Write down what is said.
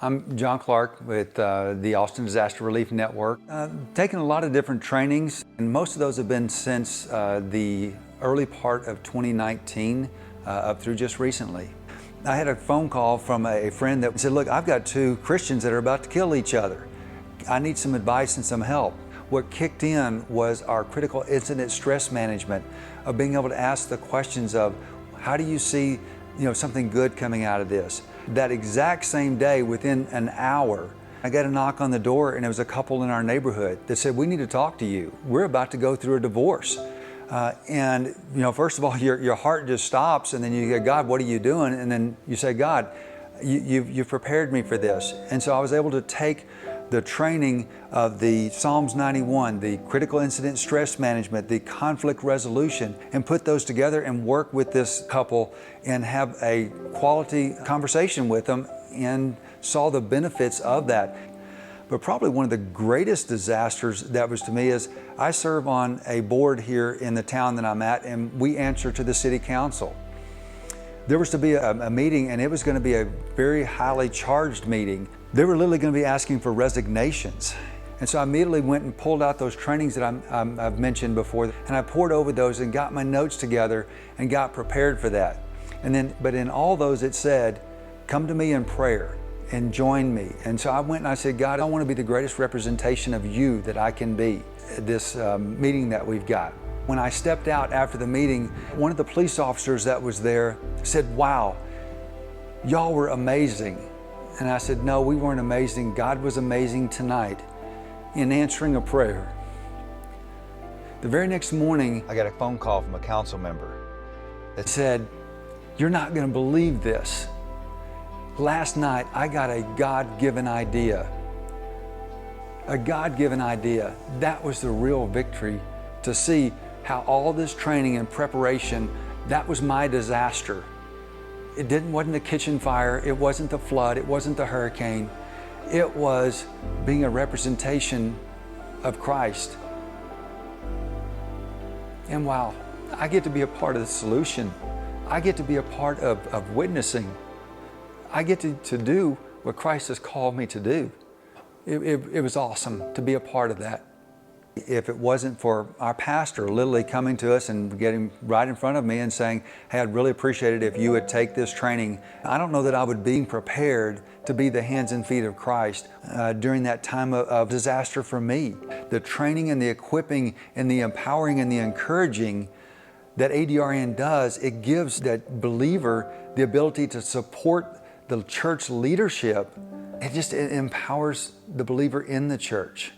I'm John Clark with the Austin Disaster Relief Network. Taken a lot of different trainings, and most of those have been since the early part of 2019 up through just recently. I had a phone call from a friend that said, look, I've got two Christians that are about to kill each other. I need some advice and some help. What kicked in was our critical incident stress management of being able to ask the questions of, how do you see something good coming out of this? That exact same day, within an hour, I got a knock on the door, and it was a couple in our neighborhood that said, we need to talk to you. We're about to go through a divorce. And first of all, your heart just stops, and then you go, God, what are you doing? And then you say, God, you've prepared me for this. And so I was able to take the training of the Psalms 91, the critical incident stress management, the conflict resolution, and put those together and work with this couple and have a quality conversation with them and saw the benefits of that. But probably one of the greatest disasters that was to me is I serve on a board here in the town that I'm at, and we answer to the city council. There was to be a meeting, and it was going to be a very highly charged meeting. They were literally going to be asking for resignations. And so I immediately went and pulled out those trainings that I've mentioned before, and I poured over those and got my notes together and got prepared for that. But in all those it said, come to me in prayer and join me. And so I went and I said, God, I want to be the greatest representation of you that I can be at this meeting that we've got. When I stepped out after the meeting, one of the police officers that was there said, wow, y'all were amazing. And I said, no, we weren't amazing. God was amazing tonight in answering a prayer. The very next morning, I got a phone call from a council member that said, you're not going to believe this. Last night, I got a God-given idea. A God-given idea. That was the real victory, to see how all this training and preparation, that was my disaster. It wasn't the kitchen fire, it wasn't the flood, it wasn't the hurricane. It was being a representation of Christ. And wow, I get to be a part of the solution. I get to be a part of witnessing. I get to do what Christ has called me to do. It was awesome to be a part of that. If it wasn't for our pastor literally coming to us and getting right in front of me and saying, hey, I'd really appreciate it if you would take this training, I don't know that I would be prepared to be the hands and feet of Christ during that time of disaster for me. The training and the equipping and the empowering and the encouraging that ADRN does, it gives that believer the ability to support the church leadership. It empowers the believer in the church.